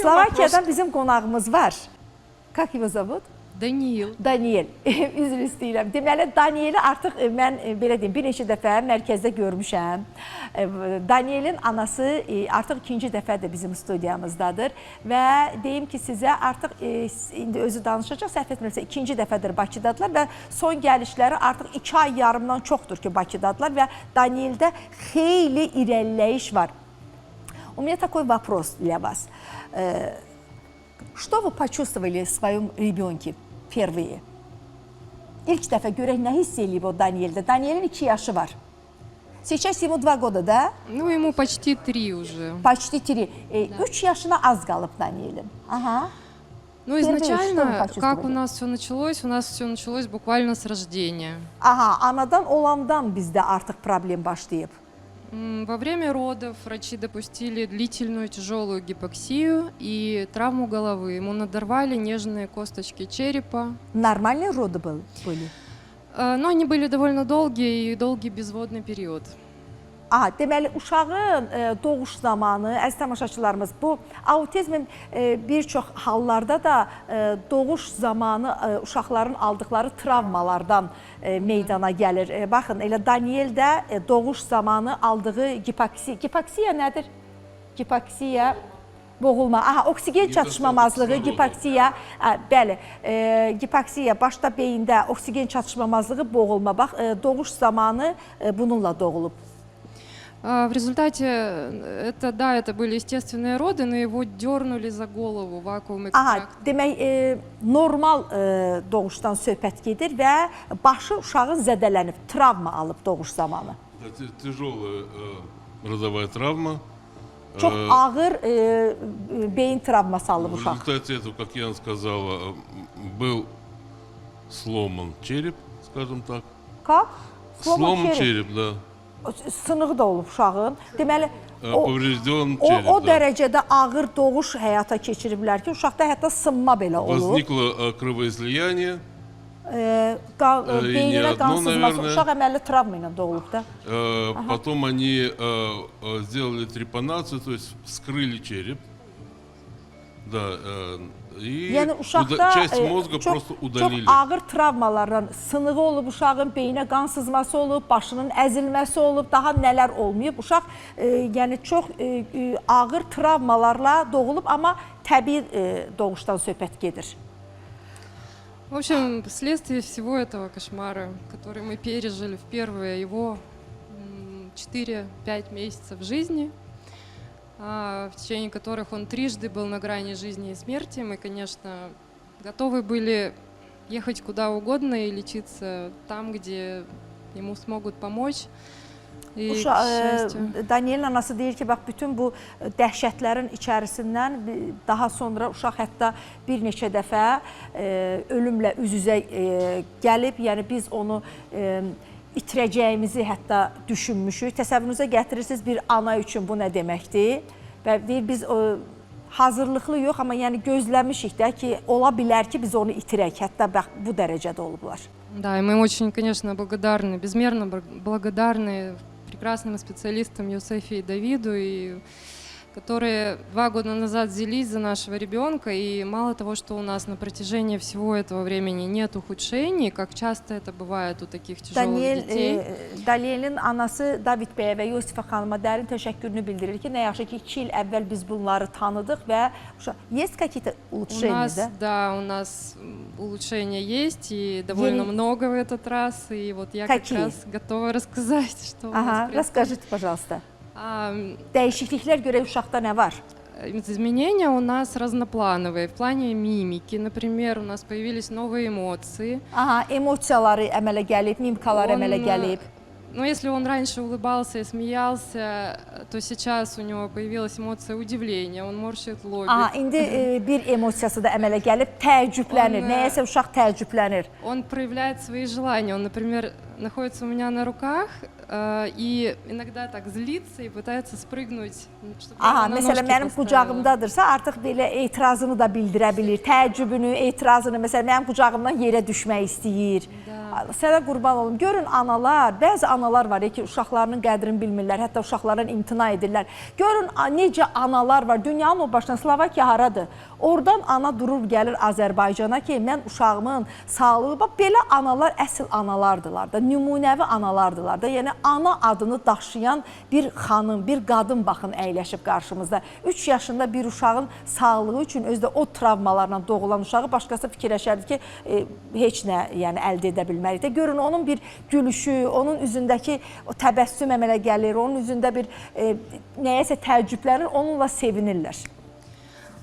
Slovakiyadan bizim qonağımız var. Как его зовут? Daniil. Daniel. Üzr istəyirəm. Deməli, Danieli artıq mən belə deyim, bir neçə dəfə mərkəzdə görmüşəm. Danielin anası artıq ikinci dəfədir bizim studiyamızdadır və deyim ki, sizə artıq indi özü danışacaq, səhv etmirəmsə ikinci dəfədir Bakıdadılar və son gəlişləri artıq 2 ay yarımdan çoxdur ki, Bakıdadılar və Danieldə xeyli irəliləyiş var. У меня такой вопрос для вас. Что вы почувствовали в своем ребенке впервые? İlk dəfə görək nə hiss eləyib o Danieldə. Danielin 2 yaşı var. Сейчас ему 2 года, да? Ну, ему почти 3 уже. Почти 3. 3 yaşına az qalıb Danielin. Aha. Ну, изначально, как у нас все началось буквально с рождения. Aha, anadan olandan bizdə artıq problem başlayıb. Во время родов врачи допустили длительную тяжелую гипоксию и травму головы. Ему надорвали нежные косточки черепа. Нормальные роды были? Но они были довольно долгие и долгий безводный период. Aha, deməli, uşağın doğuş zamanı, əziz tamaşaçılarımız, bu autizmin bir çox hallarda da doğuş zamanı uşaqların aldıqları travmalardan meydana gəlir. Baxın, elə Daniel də doğuş zamanı aldığı gipoksiya nədir? Gipoksiya, boğulma, aha, oksigen çatışmamazlığı, gipoksiya, bəli, gipoksiya, başda beyində oksigen çatışmamazlığı, boğulma, bax, doğuş zamanı bununla doğulub. В результате, это были естественные роды, но его дернули за голову вакуум экстракт. Demək, normal doğuşdan söhbət gedir və başı uşağın zədələnib, travma alıb doğuş zamanı. Тяжелая родовая травма. Çox ağır beyin travması alıb uşaq. В результате этого, как Яна сказала, был сломан череп, скажем так. Как? Сломан череп, да. Sınığı da olub uşağın. Deməli, o dərəcədə ağır doğuş həyata keçiriblər ki, uşaqda hətta sınma belə olub. Возникло кровоизлияние. Beyninə qan sızması, uşaq əməlli travma ilə doğulub da. Потом они сделали трепанацию, то есть вскрыли череп. Да, и часть mozga просто удалили. Çox ağır travmalarla sınığı olub, uşağın beyninə qan sızması olub, başının əzilməsi olub, daha nələr olmayıb. Uşaq yəni çox ağır travmalarla doğulub, amma təbii doğuşdan söhbət gedir. В общем, вследствие всего этого кошмара, который мы пережили в первые его 4-5 месяцев жизни, в течение которых он трижды был на грани жизни и смерти, мы, конечно, готовы были ехать куда угодно и лечиться там, где ему смогут помочь. Danielin anası deyir ki, bax, bütün bu dəhşətlərin içərisindən daha sonra uşaq hətta bir neçə dəfə ölümlə üz-üzə gəlib, yəni biz onu itirəcəyimizi hətta düşünmüşük. Təsəvvürünüzə gətirirsiniz bir ana üçün bu nə deməkdir? Və deyir, biz hazırlıqlı yox, amma yəni gözləmişik də ki, ola bilər ki, biz onu itirək. Hətta bu dərəcədə olublar. Да, и мы очень, конечно, благодарны, безмерно благодарны прекрасным специалистам Юсефе и Давиду, которые 2 года назад взялись за нашего ребенка, и мало того, что у нас на протяжении всего этого времени нет ухудшений, как часто это бывает у таких тяжелых детей. Danielin anası David bəyə və Yusifə xanıma dərin təşəkkürünü bildirir ki, nə yaxşı ki 2 il əvvəl biz bunları tanıdıq və есть какие-то улучшения, да? Да, у нас улучшения есть, и довольно много в этот раз, и вот я как раз готова рассказать, что у нас происходит. Расскажите, пожалуйста. Dəyişikliklər görək uşaqda nə var? Изменения у нас разноплановые. В плане мимики, например, у нас появились новые эмоции. Aha, emosiyaları əmələ gəlib, mimikalar əmələ gəlib. Но если он раньше улыбался и смеялся, то сейчас у него появилась эмоция удивления, он морщит лоб. İndi bir emosiyası da əmələ gəlib, təəccüblənir. Nəyəsə uşaq təəccüblənir. Он проявляет свои желания. Он, например, находится у меня на руках и иногда так злится и пытается спрыгнуть, чтобы я Aha, его на məsələn ножки mənim поставила. qucağımdadırsa artıq belə etirazını da bildirə bilir, təəccübünü, etirazını, məsələn mənim qucağımdan yerə düşmək istəyir. Sənə qurban olum. Görün analar, bəzi analar var ki, uşaqlarının qədrini bilmirlər, hətta uşaqlardan imtina edirlər. Görün necə analar var. Dünyanın o başına Slovakiya haradır? Oradan ana durur gəlir Azərbaycana ki, mən uşağımın sağlığı, bax belə analar əsl analardılar da, nümunəvi analardılar da. Yəni ana adını daşıyan bir xanım, bir qadın baxın əyləşib qarşımızda. 3 yaşında bir uşağın sağlığı üçün özdə o travmalarla doğulan uşağı başqası fikirləşərdi ki, heç nə yəni əldə edə bilmərik. Görün onun bir gülüşü, onun üzündəki o təbəssüm əmələ gəlir, onun üzündə bir nəyəsə təəccüblənir, onunla sevinirlər.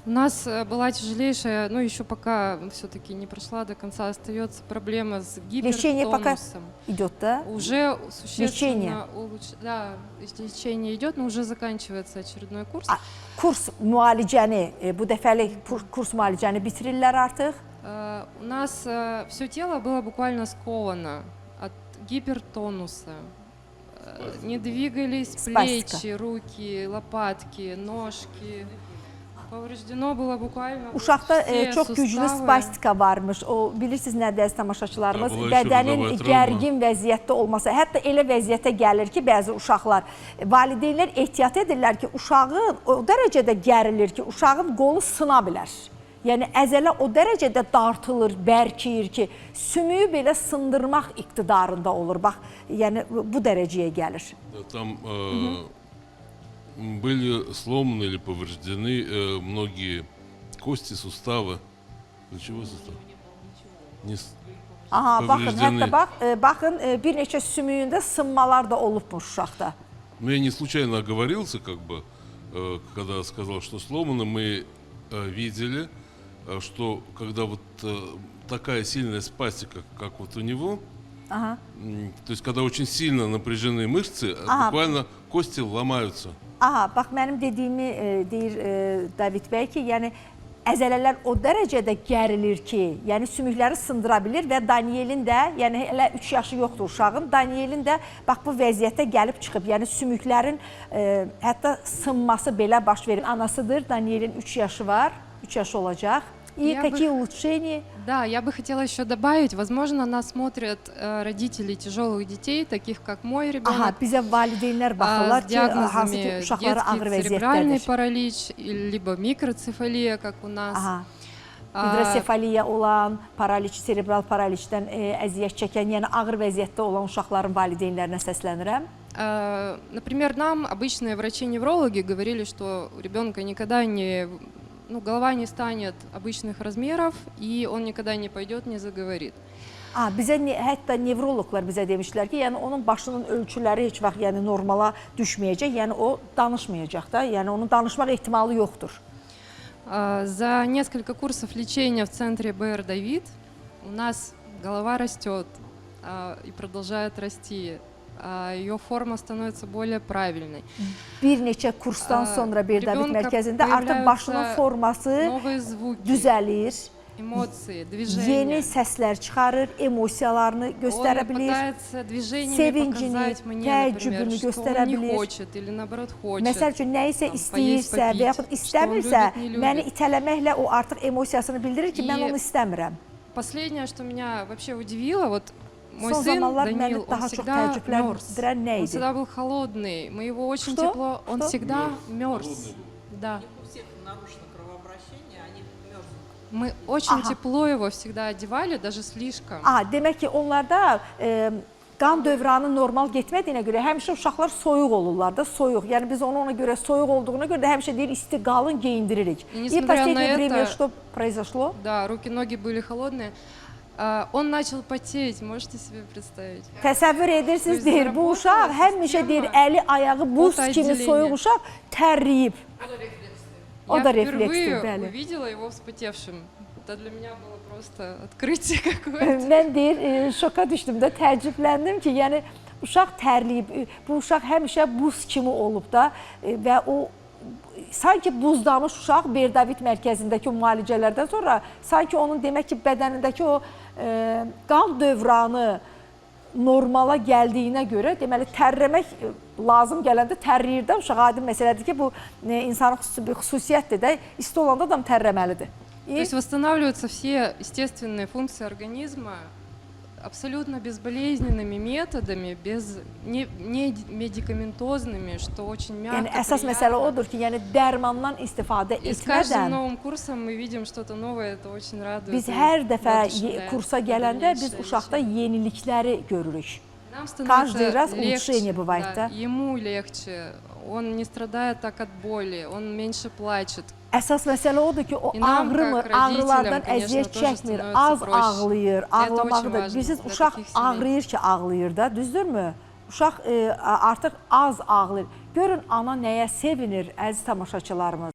У нас была тяжелейшая, ну еще пока все-таки не прошла до конца, остается проблема с Лечение пока гипертонусом. идет, да? Уже существенно Лечение. Да, лечение идет, но уже заканчивается очередной курс. Kurs müalicəni, bu dəfəlik kurs müalicəni bitirirlər artıq. У нас все тело было буквально сковано от гипертонуса. Не двигались плечи, руки, лопатки, ножки. Повреждено было bukvalno Uşaqda çox güclü spastika varmış. O bilirsiniz nədir əziz tamaşaçılarımız? Bədənin gərgin vəziyyətdə olması, hətta elə vəziyyətə gəlir ki, bəzi uşaqlar, valideynlər ehtiyat edirlər ki, uşağın o dərəcədə gərilir ki, uşağın qolu sına bilər. Yəni əzələ o dərəcədə dartılır, bərkiyir ki, sümüyü belə sındırmaq iqtidarında olur. Bax, yəni bu dərəcəyə gəlir. Там были сломаны или повреждены многие кости, суставы. Для чего сустав? Aha, baxın, hətta baxın, bir neçə sümüyündə sınmalar da olubmuş uşaqda. Но я не случайно оговорился, как бы, когда сказал, что сломано, мы видели, что когда вот такая сильная спастика, как вот у него, то есть когда очень сильно напряжены мышцы, буквально кости ломаются. Aha, bax mənim dediyimi deyir David bəy ki, yəni əzələlər o dərəcədə gərilir ki, yəni sümükləri sındıra bilir və Danielin də, yəni hələ 3 yaşı yoxdur uşağın, Danielin də bax bu vəziyyətə gəlib çıxıb, yəni sümüklərin hətta sınması belə baş verir. Anasıdır, Danielin 3 yaşı var, 3 yaşı olacaq. И какие улучшения? Да, я бы хотела еще добавить, возможно, нас смотрят родители тяжелых детей, таких как мой ребенок, Bizə valideynlər baxırlar ki, hansı ki uşaqları ağır детский церебральный vəziyyətdədir. паралич, либо микроцефалия, как у нас. Hidrosefaliya olan, paraliç, serebral paraliçdən əziyyət çəkən, yəni ağır vəziyyətdə olan uşaqların valideynlərinə səslənirəm. Например, нам обычные врачи-неврологи говорили, что у ребенка никогда голова не станет обычных размеров, и он никогда не пойдет, не заговорит. Bizə hətta nevroloqlar bizə demişlər ki, yəni onun başının ölçüləri heç vaxt yəni normala düşməyəcək, yəni o danışmayacaq da, yəni onun danışmaq ehtimalı yoxdur. За несколько курсов лечения в центре БР Давид у нас голова растет и продолжает расти. Ее форма становится более правильной. Bir neçə kursdan sonra bir David mərkəzində artıq başının forması düzəlir, yeni səslər çıxarır, emosiyalarını göstərə bilir, sevincini, təəccübünü göstərə bilir. Məsəl üçün, nəyisə istəyirsə və yaxud istəmirsə, məni itələməklə o artıq emosiyasını bildirir ki, mən onu istəmirəm. Последнее, что меня вообще удивило, вот мой Son сын zamanlar məni Даниил, он daha çox всегда мерз. təəccübləndirən nə Он idi? всегда был холодный, мы его очень Что? тепло, он Что? всегда мерз. Да. У всех нарушено кровообращение, они мерзнут. Мы очень тепло его всегда одевали, даже слишком. Demək ki, onlarda qan dövranı normal getmədiyinə görə həmişə uşaqlar soyuq olurlar da, soyuq. Yəni biz onu ona görə soyuq olduğuna görə də həmişə deyir isti qalın geyindiririk. И последнее время что произошло? Да, руки, ноги были холодные. Он начал потеть, можете себе представить? Təsəvvür edirsiniz, deyir, bu uşaq həmişə deyir, əli, ayağı buz kimi soyuq uşaq tərləyib. O da refleksdir, Я bəli. впервые увидела его вспотевшим. Это для меня было просто открытие какое-то. Mən deyir, şoka düşdüm də, təəccübləndim ki, yəni uşaq tərləyib, bu uşaq həmişə buz kimi olub da və o sanki buzdamış uşaq Berdavid mərkəzindəki o müalicələrdən sonra sanki onun demək ki, bədənindəki o qan dövranı normala gəldiyinə görə, deməli tərləmək lazım gələndə tərləyir də. Uşaq aydın məsələdir ki, bu insanın bir xüsusiyyətdir də. İsti olanda adam tərləməlidir. То есть восстанавливаются все естественные функции организма абсолютно безболезненными методами, не медикаментозными, что очень мягко, Yəni əsas məsələ odur ki, yəni dərmandan istifadə И с каждым etmədən новым курсом мы видим что-то новое, это очень радует. biz и hər dəfə воодушевляет kursa на gələndə biz дальнейшее uşaqda лечение. yenilikləri görürük. Нам Каждый становится раз легче, улучшение бывает, да? Ему легче, он не страдает так от боли, он меньше плачет. Əsas məsələ odur ki, o İnanın, ağrımır, как родителям, ağrılardan конечно, əziyyət тоже çəkmir, становится az проще. ağlayır, Это очень ağlamaqdır. важно Bilirsiniz, для uşaq таких семей. ağrıyır ki, ağlayır da, düzdürmü? Uşaq artıq az ağlayır. Görün ana nəyə sevinir, əziz tamaşaçılarımız.